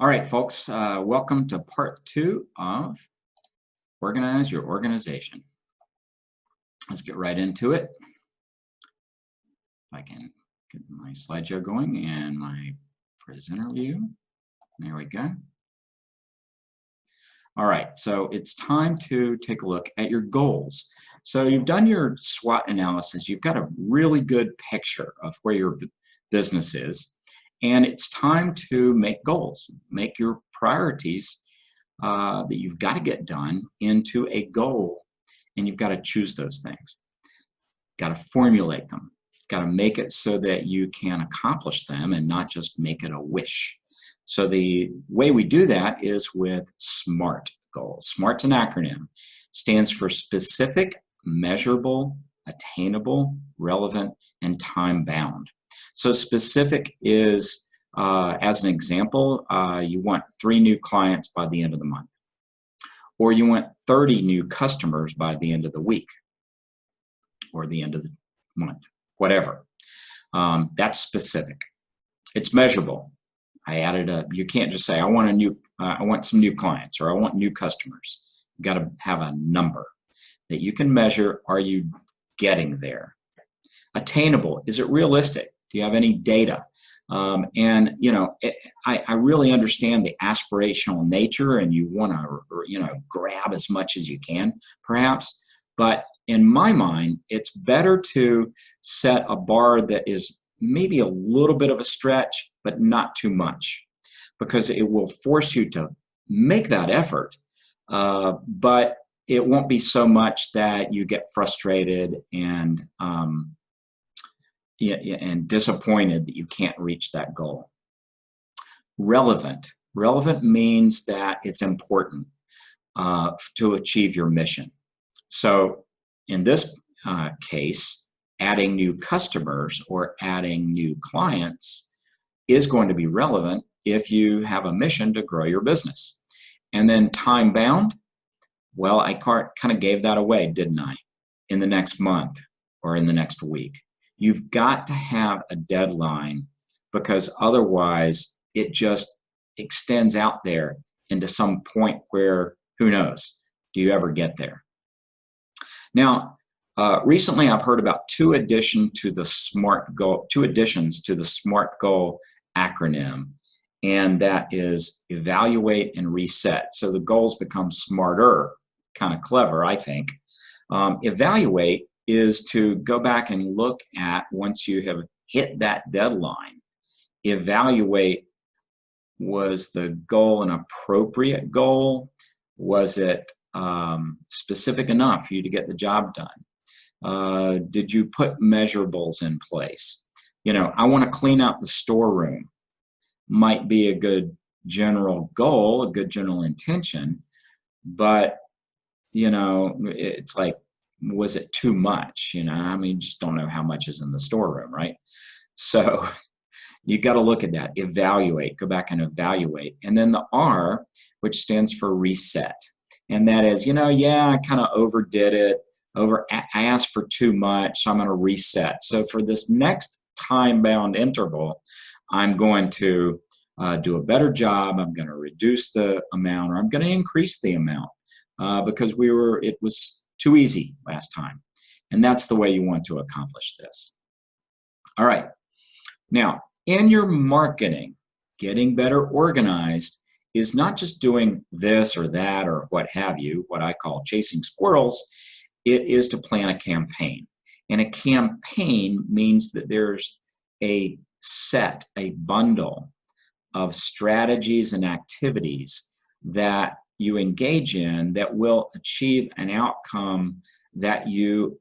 All right, folks, welcome to part 2 of Organize Your Organization. Let's get right into it. If I can get my slideshow going and my presenter view. There we go. All right, so it's time to take a look at your goals. So you've done your SWOT analysis. You've got a really good picture of where your business is. And it's time to make goals, make your priorities that you've got to get done into a goal, and you've got to choose those things. Got to formulate them. Got to make it so that you can accomplish them and not just make it a wish. So the way we do that is with SMART goals. SMART's an acronym. Stands for specific, measurable, attainable, relevant, and time-bound. So specific is, as an example, you want 3 new clients by the end of the month. Or you want 30 new customers by the end of the week. Or the end of the month. Whatever. That's specific. It's measurable. I added you can't just say, I want some new clients or I want new customers. You got to have a number that you can measure. Are you getting there? Attainable. Is it realistic? Do you have any data? And you know, I really understand the aspirational nature, and you want to, grab as much as you can, perhaps. But in my mind, it's better to set a bar that is maybe a little bit of a stretch, but not too much, because it will force you to make that effort. But it won't be so much that you get frustrated and disappointed that you can't reach that goal. Relevant. Relevant means that it's important to achieve your mission. So in this case, adding new customers or adding new clients is going to be relevant if you have a mission to grow your business. And then time bound, well, I kind of gave that away, didn't I? In the next month or in the next week. You've got to have a deadline, because otherwise it just extends out there into some point where, who knows, do you ever get there? Now, recently I've heard about 2 additions to the SMART goal acronym, and that is evaluate and reset. So the goals become smarter, kind of clever, I think. Evaluate is to go back and look at, once you have hit that deadline, evaluate, was the goal an appropriate goal? Was it specific enough for you to get the job done? Did you put measurables in place? I want to clean out the storeroom. Might be a good general goal, a good general intention, but it's like, was it too much? Just don't know how much is in the storeroom, right? So you got to look at that, evaluate, go back and evaluate. And then the R, which stands for reset. And that is, yeah, I kind of overdid it. I asked for too much, so I'm going to reset. So for this next time-bound interval, I'm going to do a better job. I'm going to reduce the amount, or I'm going to increase the amount because it was too easy last time. And that's the way you want to accomplish this. All right. Now, in your marketing, getting better organized is not just doing this or that or what have you, what I call chasing squirrels. It is to plan a campaign. And a campaign means that there's a bundle of strategies and activities that you engage in that will achieve an outcome that you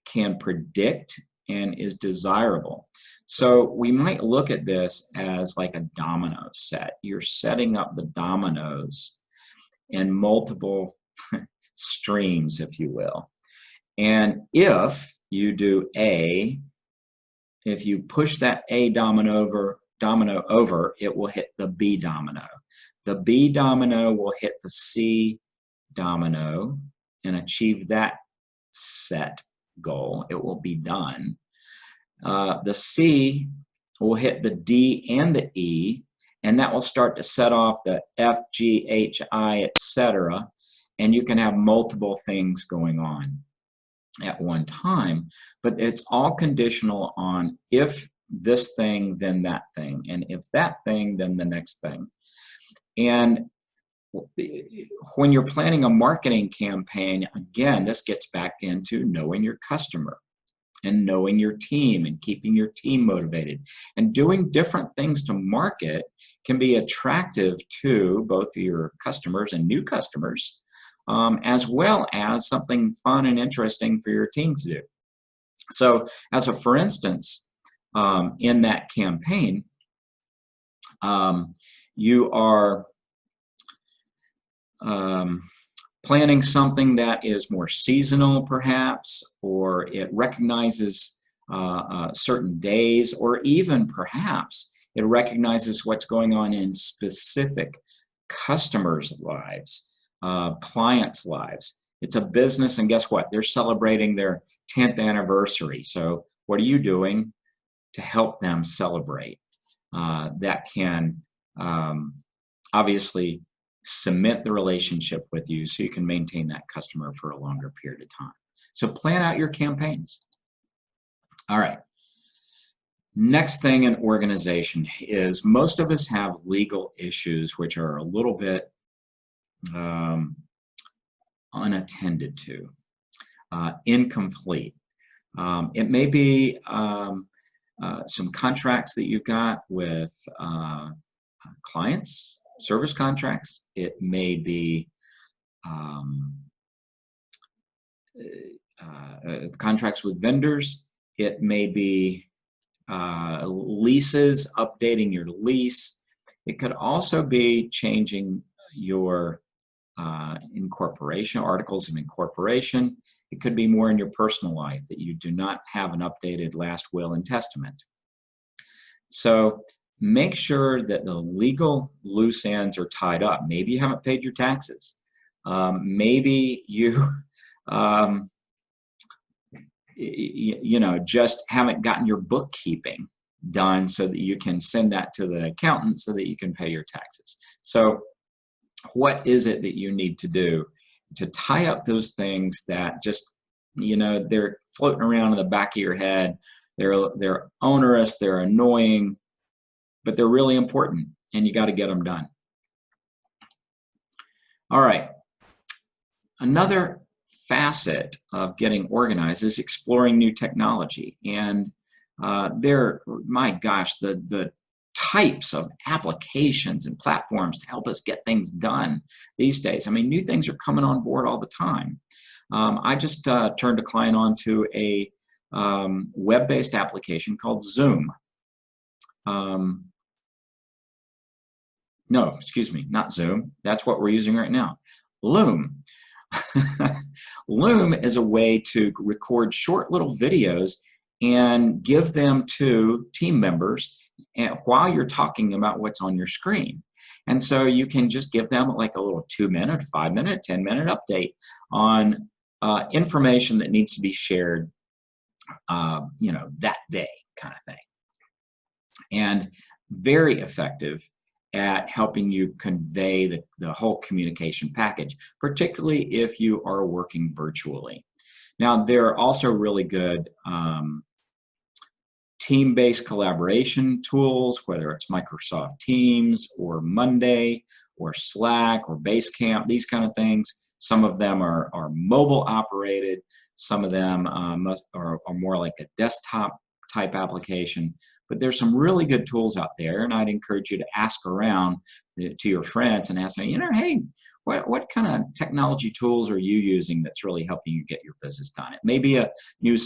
can predict and is desirable. So we might look at this as like a domino set. You're setting up the dominoes in multiple streams, if you will. And if you do if you push that A domino over, it will hit the B domino. The B domino will hit the C domino and achieve that set goal. It will be done. The C will hit the D and the E and that will start to set off the F, G, H, I, etc. And you can have multiple things going on at one time, but it's all conditional on if this thing, then that thing, and if that thing, then the next thing. And when you're planning a marketing campaign, again, this gets back into knowing your customer and knowing your team and keeping your team motivated. And doing different things to market can be attractive to both your customers and new customers, as well as something fun and interesting for your team to do. So, as a for instance, in that campaign, you are planning something that is more seasonal, perhaps, or it recognizes certain days, or even perhaps it recognizes what's going on in specific customers' lives, clients' lives. It's a business, and guess what? They're celebrating their 10th anniversary. So what are you doing to help them celebrate? That can obviously cement the relationship with you so you can maintain that customer for a longer period of time. So plan out your campaigns. All right. Next thing in organization is most of us have legal issues which are a little bit unattended to, incomplete. It may be some contracts that you've got with clients, service contracts. It may be contracts with vendors. It may be leases, updating your lease. It could also be changing your incorporation, articles of incorporation. It could be more in your personal life that you do not have an updated last will and testament. So make sure that the legal loose ends are tied up. Maybe you haven't paid your taxes. Maybe you, just haven't gotten your bookkeeping done so that you can send that to the accountant so that you can pay your taxes. So what is it that you need to do to tie up those things that just, they're floating around in the back of your head. They're onerous, they're annoying, but they're really important, and you got to get them done. All right. Another facet of getting organized is exploring new technology. And my gosh, the types of applications and platforms to help us get things done these days. I mean, new things are coming on board all the time. I just turned a client on to a web-based application called Zoom. No, excuse me, not Zoom. That's what we're using right now. Loom. Loom is a way to record short little videos and give them to team members while you're talking about what's on your screen. And so you can just give them like a little 2-minute, 5-minute, 10-minute update on information that needs to be shared, that day kind of thing. And very effective at helping you convey the whole communication package, particularly if you are working virtually. Now, there are also really good team-based collaboration tools, whether it's Microsoft Teams or Monday or Slack or Basecamp, these kind of things. Some of them are mobile operated. Some of them are more like a desktop type application. But there's some really good tools out there, and I'd encourage you to ask around to your friends and ask them, hey, what kind of technology tools are you using that's really helping you get your business done? It may be a new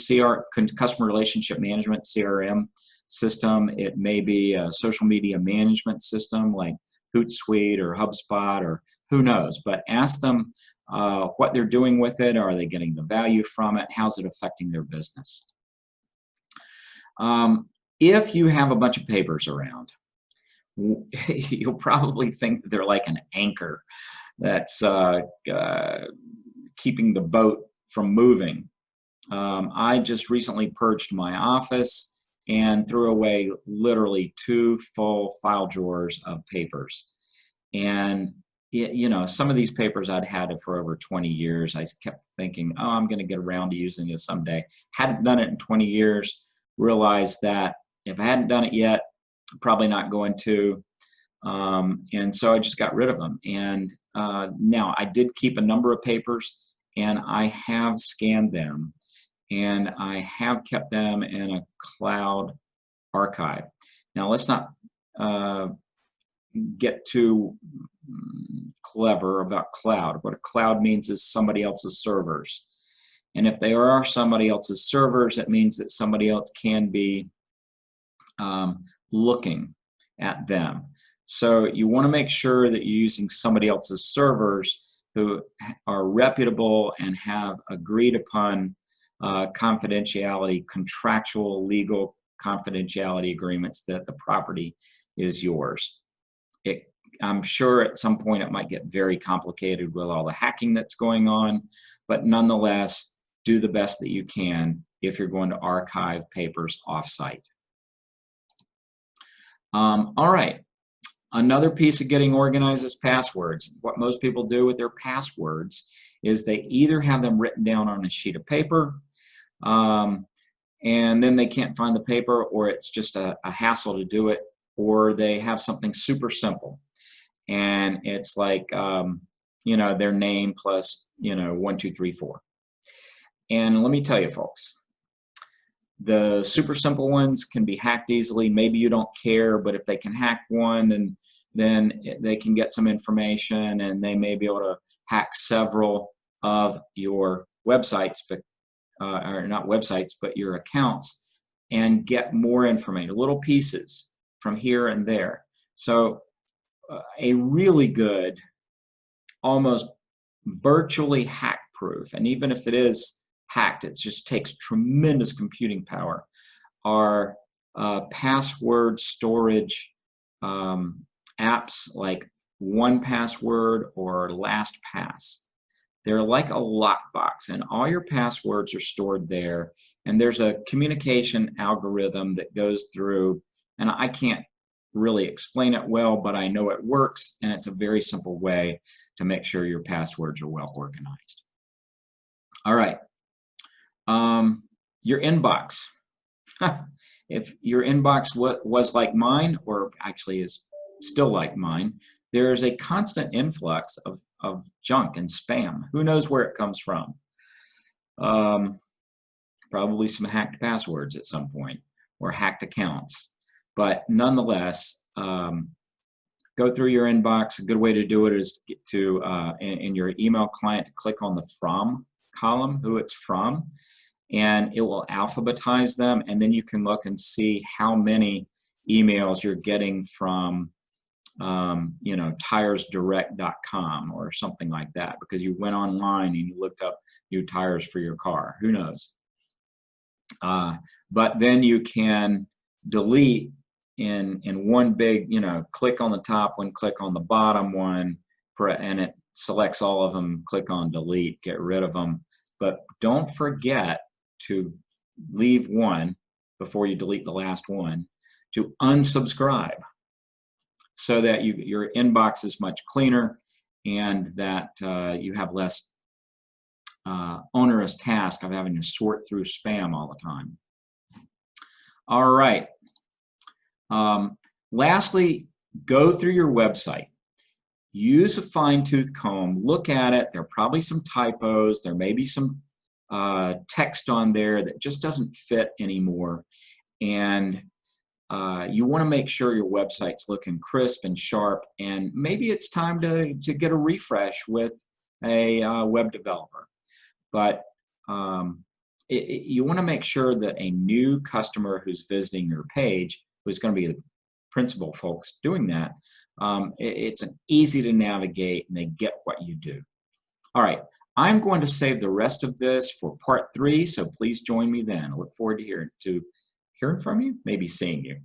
customer relationship management, CRM system. It may be a social media management system like Hootsuite or HubSpot or who knows. But ask them what they're doing with it. Are they getting the value from it? How's it affecting their business? If you have a bunch of papers around, you'll probably think that they're like an anchor that's keeping the boat from moving. I just recently purged my office, and threw away literally 2 full file drawers of papers. And you know, some of these papers I'd had it for over 20 years. I kept thinking, oh, I'm going to get around to using this someday. Hadn't done it in 20 years. Realized that if I hadn't done it yet, probably not going to. And so I just got rid of them. And now I did keep a number of papers, and I have scanned them, and I have kept them in a cloud archive. Now let's not get too clever about cloud. What a cloud means is somebody else's servers. And if they are somebody else's servers, it means that somebody else can be looking at them. So you want to make sure that you're using somebody else's servers who are reputable and have agreed upon confidentiality, contractual, legal confidentiality agreements that the property is yours. I'm sure at some point it might get very complicated with all the hacking that's going on, but nonetheless, do the best that you can if you're going to archive papers offsite. All right, another piece of getting organized is passwords. What most people do with their passwords is they either have them written down on a sheet of paper, and then they can't find the paper, or it's just a hassle to do it, or they have something super simple. And it's like, you know, their name plus, you know, 1, 2, 3, 4. And let me tell you, folks, the super simple ones can be hacked easily. Maybe you don't care, but if they can hack one, and then they can get some information, and they may be able to hack several of your websites, but or not websites, but your accounts, and get more information, little pieces from here and there. So a really good, almost virtually hack-proof, and even if it is hacked, it just takes tremendous computing power, are password storage apps like 1Password or LastPass. They're like a lockbox, and all your passwords are stored there, and there's a communication algorithm that goes through, and I can't really explain it well, but I know it works, and it's a very simple way to make sure your passwords are well organized. All right, your inbox. If your inbox was like mine, or actually is still like mine, there's a constant influx of junk and spam. Who knows where it comes from? Probably some hacked passwords at some point, or hacked accounts. But nonetheless, go through your inbox. A good way to do it is get to, in your email client, click on the from column, who it's from, and it will alphabetize them, and then you can look and see how many emails you're getting from, you know, tiresdirect.com or something like that, because you went online and you looked up new tires for your car. Who knows? But then you can delete in one big, you know, click on the top one, click on the bottom one, and it selects all of them, click on delete, get rid of them. But don't forget to leave one before you delete the last one, to unsubscribe, so that your inbox is much cleaner, and that you have less onerous task of having to sort through spam all the time. All right. Lastly, go through your website. Use a fine-tooth comb. Look at it. There are probably some typos. There may be some text on there that just doesn't fit anymore. And you want to make sure your website's looking crisp and sharp. And maybe it's time to get a refresh with a web developer. But you want to make sure that a new customer who's visiting your page, who's going to be the principal folks doing that, it's easy to navigate, and they get what you do. All right, I'm going to save the rest of this for part 3, so please join me then. I look forward to hearing from you, maybe seeing you.